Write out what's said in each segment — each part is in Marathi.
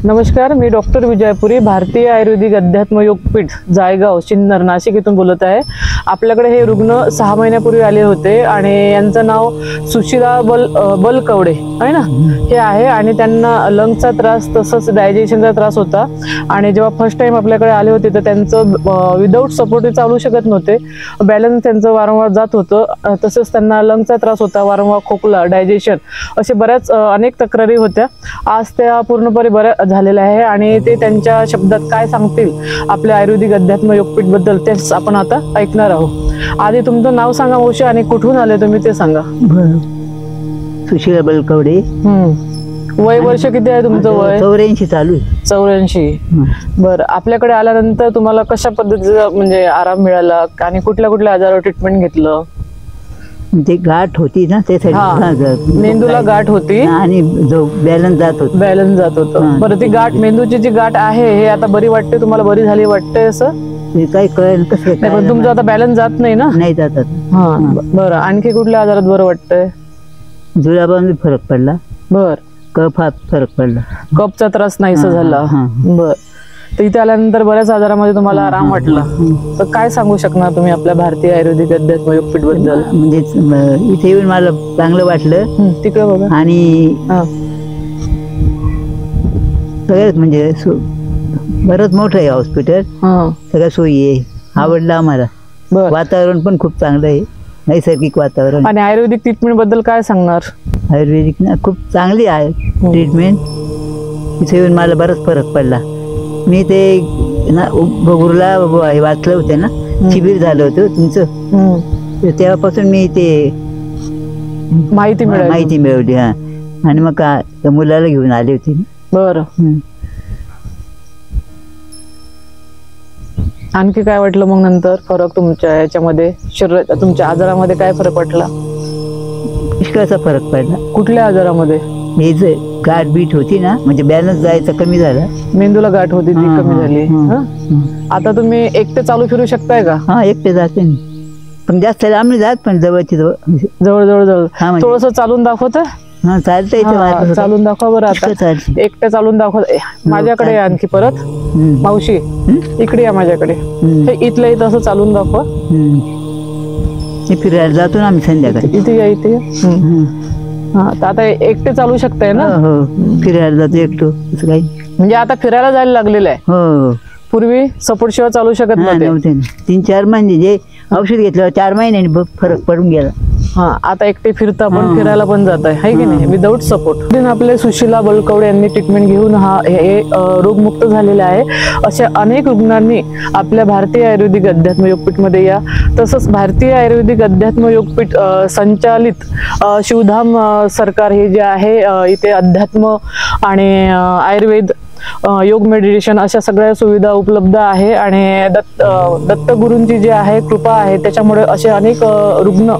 नमस्कार, मी डॉक्टर विजयपुरी, भारतीय आयुर्वेदिक अध्यात्म योगपीठ जायगाव सिन्नर नाशिक इथून बोलत आहे। आपल्याकडे हे रुग्ण 6 महिन्यापूर्वी आले होते आणि यांचं नाव सुशीला बलकवडे आहे ना, हे आहे आणि त्यांना लंगचा त्रास तसंच डायजेशनचा त्रास होता। आणि जेव्हा फर्स्ट टाइम आपल्याकडे आले होते तर त्यांचं विदाऊट सपोर्ट चालू शकत नव्हते, बॅलन्स त्यांचं वारंवार जात होतं, तसंच त्यांना लंगचा त्रास होता, वारंवार खोकला, डायजेशन असे बऱ्याच अनेक तक्रारी होत्या। आज त्या पूर्णपणे बऱ्या झालेल्या आहे आणि ते त्यांच्या शब्दात काय सांगतील आपल्या आयुर्वेदिक अध्यात्म योगपीठ बद्दल तेच आपण आता ऐकणार आहोत। आधी तुमचं नाव सांगा मावशी आणि कुठून आले तुम्ही ते सांगा। सुशीला बलकवडे। वय वर्ष किती आहे तुमचं? वय 84 चालू आहे। 84। बरं, आपल्याकडे आल्यानंतर तुम्हाला कशा पद्धतीचा म्हणजे आराम मिळाला आणि कुठल्या कुठल्या आजारावर ट्रीटमेंट घेतलं? ते गाठ होती ना, त्यासाठी मेंदूला गाठ होती आणि जो बॅलन्स जात होता, बॅलन्स जात होतं। बरं, ती गाठ मेंदूची जी गाठ आहे हे आता बरी वाटते तुम्हाला? बरी झाली वाटते असं? काही कळेल कसं नाही, पण तुमचं आता बॅलन्स जात नाही ना? नाही जातात। हा, बरं, आणखी कुठल्या आजारात बरं वाटतंय? जुलाबामध्ये फरक पडला। बर, कफात फरक पडला, कफचा त्रास नाहीसा झाला। बर, तर इथे आल्यानंतर बऱ्याच आजारामध्ये तुम्हाला आराम वाटला, तर काय सांगू शकणार तुम्ही आपल्या भारतीय आयुर्वेदिक अध्यात्म योगपीठ बद्दल? म्हणजे इथे येऊन मला चांगलं वाटलं। तिकडे बघा। आणि सगळ्यात म्हणजे बरंच मोठं आहे हॉस्पिटल, सगळ्या सोयी आहे, आवडलं आम्हाला। वातावरण पण खूप चांगलं आहे, नैसर्गिक वातावरण। आणि आयुर्वेदिक ट्रीटमेंट बद्दल काय सांगणार? आयुर्वेदिक ना खूप चांगली आहे ट्रीटमेंट। इथे येऊन मला बराच फरक पडला। मी ते बगुरला वाचलं होतं ना, शिबिर झालं होतं तुमचं, तेव्हापासून मी ते माहिती मिळवली। हा, आणि मग मुलाला घेऊन आले होते। बरं, आणखी काय वाटलं मग नंतर फरक तुमच्या याच्यामध्ये, शरीर तुमच्या आजारामध्ये काय फरक वाटला? पुष्कळचा फरक पडला। कुठल्या आजारामध्ये? हे जे गाठ बीट होती ना, म्हणजे बॅलन्स जायचं कमी झाला, मेंदूला गाठ होती ती कमी झाली। आता तुम्ही एकटे चालू फिरू शकताय का? हा, एकटे जाते, पण जास्त आम्ही जात, पण जवळची जवळ थोडस चालून दाखवत? चालतंय, चालून दाखवा बरं। आता एकटे चालून दाखव माझ्याकडे आणखी परत मावशी इकडे या माझ्याकडे, इथल्या इथं असं चालून दाखवा। फिरायला जातो ना आम्ही संध्याकाळी, इथे या, इथे हा, तर आता एकटे चालू शकताय ना? हो, फिरायला जातो एकटो, असं काही म्हणजे आता फिरायला जायला लागलेलं आहे। हो, पूर्वी सपोर्ट शिवाय चालू शकत नव्हते। 3-4 महिने जे औषध घेतलं 4 महिन्यांनी फरक पडून गेला। हा, आता एकटे फिरता पण फिरायला पण जात आहे की नाही, विदाऊट सपोर्ट। आपले सुशीला बलकवडे यांनी ट्रीटमेंट घेऊन हे रोगमुक्त झालेले आहे। अशा अनेक रुग्णांनी आपल्या भारतीय आयुर्वेदिक अध्यात्म योगपीठ मध्ये या। तसंच भारतीय आयुर्वेदिक अध्यात्म योगपीठ संचालित शिवधाम सरकार हे जे आहे, इथे अध्यात्म आणि आयुर्वेद, योग, मेडिटेशन अशा सगळ्या सुविधा उपलब्ध आहे। आणि दत्तगुरूंची जी आहे कृपा आहे, त्याच्यामुळे असे अनेक रुग्ण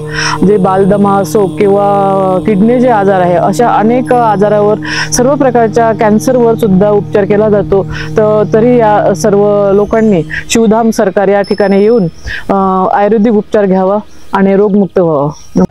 जे बालदमा असो किंवा किडनीचे आजार आहे, अशा अनेक आजारावर, सर्व प्रकारच्या कॅन्सरवर सुद्धा उपचार केला जातो। तरी या सर्व लोकांनी शिवधाम सरकार या ठिकाणी येऊन आयुर्वेदिक उपचार घ्यावा आणि रोगमुक्त व्हावा।